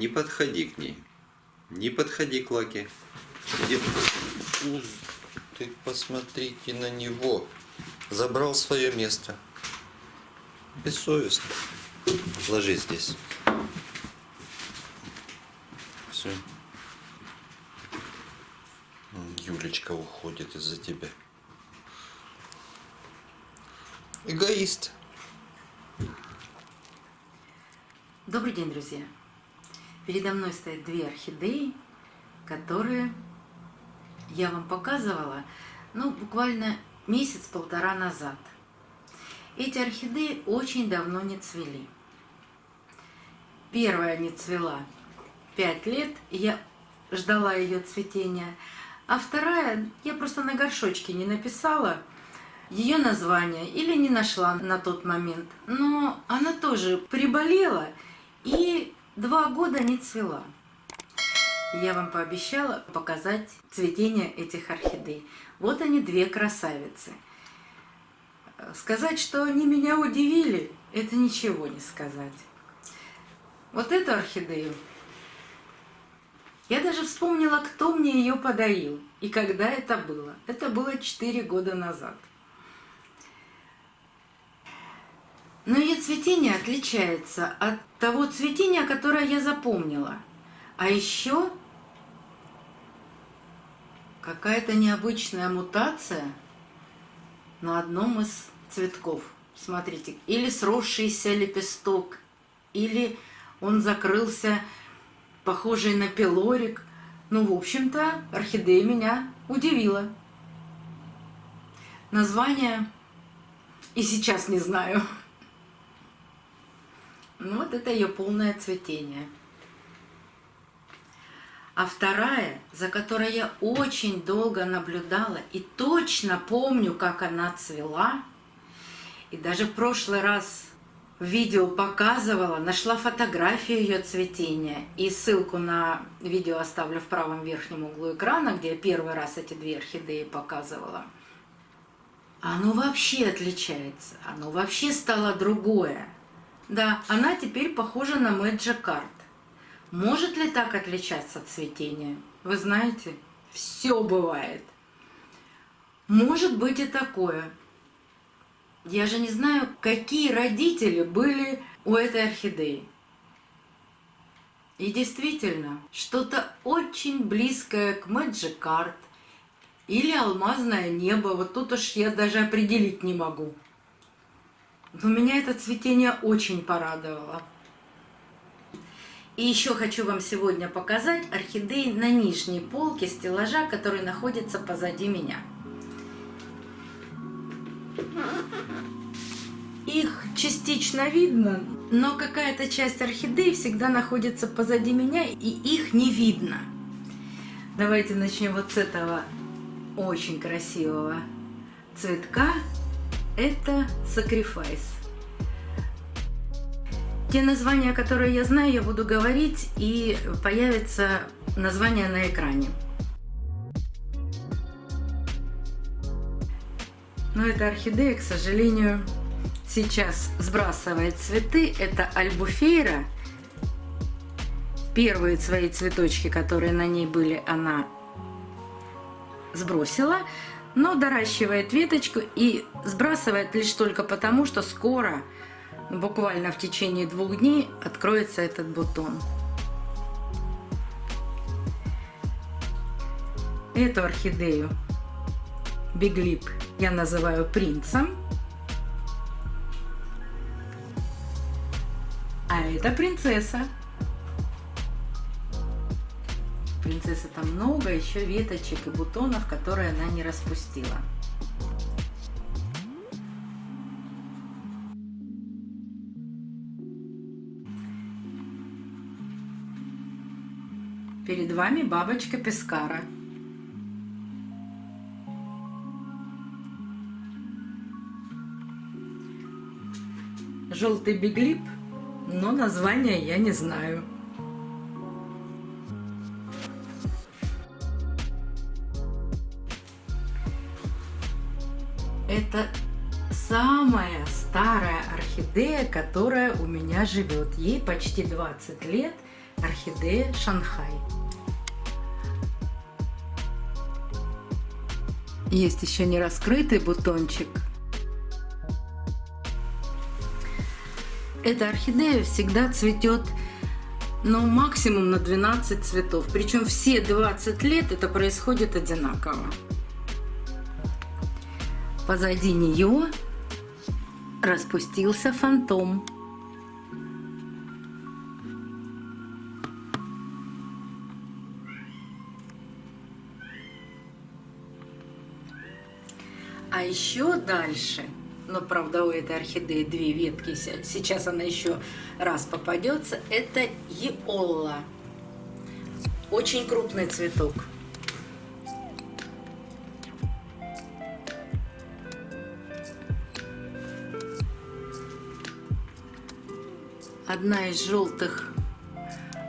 Не подходи к ней. Не подходи к Лаке. Иди. Ты посмотрите на него. Забрал свое место. Бессовестно. Ложись здесь. Все. Юлечка уходит из-за тебя. Эгоист. Добрый день, друзья! Передо мной стоят две орхидеи, которые я вам показывала, буквально месяц-полтора назад. Эти орхидеи очень давно не цвели. Первая не цвела 5 лет, и я ждала ее цветения, а вторая я просто на горшочке не написала ее название или не нашла на тот момент, но она тоже приболела и 2 года не цвела. Я вам пообещала показать цветение этих орхидей. Вот они, две красавицы. Сказать, что они меня удивили, это ничего не сказать. Вот эту орхидею я даже вспомнила, кто мне ее подарил и когда это было. Это было 4 года назад. Но ее цветение отличается от того цветения, которое я запомнила. А еще какая-то необычная мутация на одном из цветков. Смотрите, или сросшийся лепесток, или он закрылся, похожий на пилорик. В общем-то, орхидея меня удивила. Название и сейчас не знаю. Вот это ее полное цветение. А вторая, за которой я очень долго наблюдала и точно помню, как она цвела, и даже в прошлый раз в видео показывала, нашла фотографию ее цветения, и ссылку на видео оставлю в правом верхнем углу экрана, где я первый раз эти две орхидеи показывала. Оно вообще отличается, оно вообще стало другое. Да, она теперь похожа на Magikarp. Может ли так отличаться цветение? Вы знаете, все бывает. Может быть и такое. Я же не знаю, какие родители были у этой орхидеи. И действительно, что-то очень близкое к Magikarp или алмазное небо. Вот тут уж я даже определить не могу. Но меня это цветение очень порадовало. И еще хочу вам сегодня показать орхидеи на нижней полке стеллажа, который находится позади меня. Их частично видно, но какая-то часть орхидей всегда находится позади меня, и их не видно. Давайте начнем вот с этого очень красивого цветка. Это Sacrifice. Те названия, которые я знаю, я буду говорить, и появится название на экране. Но эта орхидея, к сожалению, сейчас сбрасывает цветы. Это альбуфейра. Первые свои цветочки, которые на ней были, она сбросила, но доращивает веточку и сбрасывает лишь только потому, что скоро, буквально в течение 2 дней, откроется этот бутон. Эту орхидею Big Lip я называю принцем, а это принцесса. Принцесса там много еще веточек и бутонов, которые она не распустила. Перед вами бабочка Пескара. Желтый биглип, но название я не знаю. Это самая старая орхидея, которая у меня живет. Ей почти 20 лет. орхидея Шанхай. Есть еще не раскрытый бутончик. Эта орхидея всегда цветет, ну, максимум на 12 цветов. Причем все 20 лет это происходит одинаково. Позади нее распустился фантом. А еще дальше, но правда у этой орхидеи две ветки, сейчас она еще раз попадется, это Йолла. Очень крупный цветок. Одна из желтых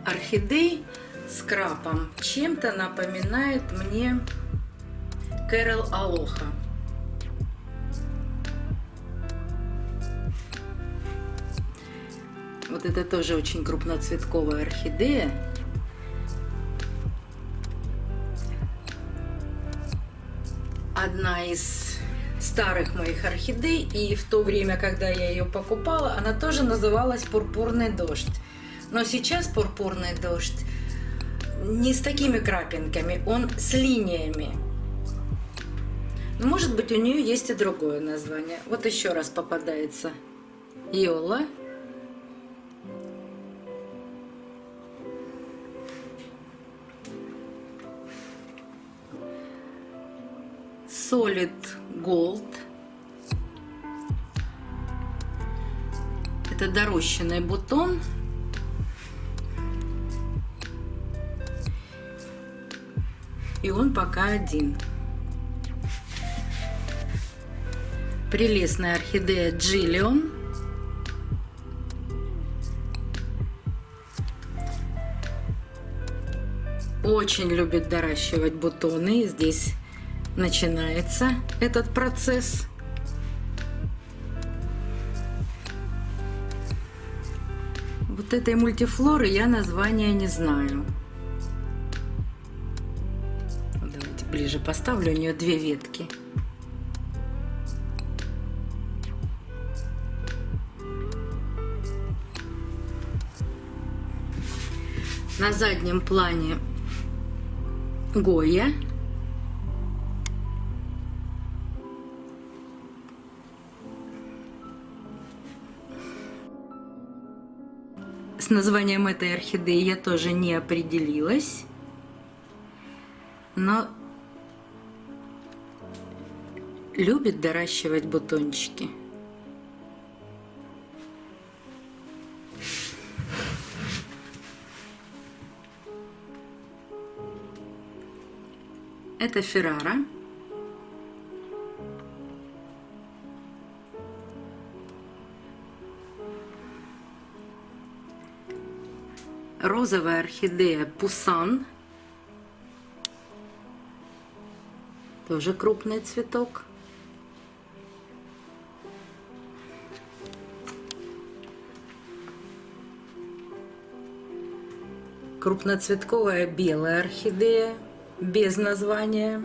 орхидей с крапом чем-то напоминает мне Кэрол Алоха. Вот это тоже очень крупноцветковая орхидея. Одна из старых моих орхидей, и в то время, когда я ее покупала, она тоже называлась «Пурпурный дождь». Но сейчас «Пурпурный дождь» не с такими крапинками, он с линиями. Но, может быть, у нее есть и другое название. Вот еще раз попадается Йолла. Solid Gold. Это дорощенный бутон. И он пока один. Прелестная орхидея Джиллион. Очень любит доращивать бутоны. Здесь начинается этот процесс. Вот этой мультифлоры я названия не знаю. Давайте ближе поставлю, у нее две ветки. На заднем плане Гойя. С названием этой орхидеи я тоже не определилась, но любит доращивать бутончики. Это Феррара. Розовая орхидея Пусан. Тоже крупный цветок. Крупноцветковая белая орхидея без названия.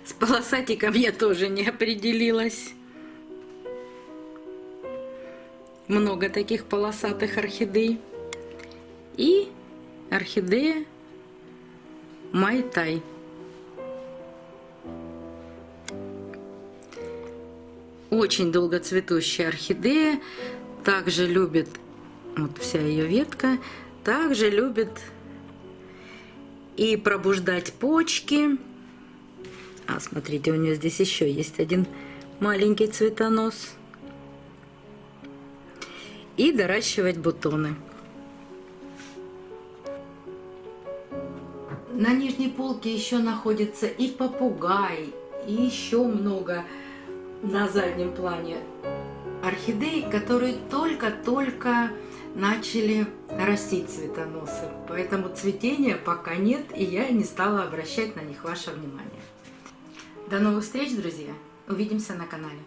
С полосатиком я тоже не определилась. Много таких полосатых орхидей. И орхидея Майтай. Очень долгоцветущая орхидея. Также любит, вот вся ее ветка, также любит и пробуждать почки. А, смотрите, у нее здесь еще есть один маленький цветонос. И доращивать бутоны. На нижней полке еще находится и попугай, и еще много на заднем плане орхидей, которые только-только начали растить цветоносы. Поэтому цветения пока нет, и я не стала обращать на них ваше внимание. До новых встреч, друзья! Увидимся на канале.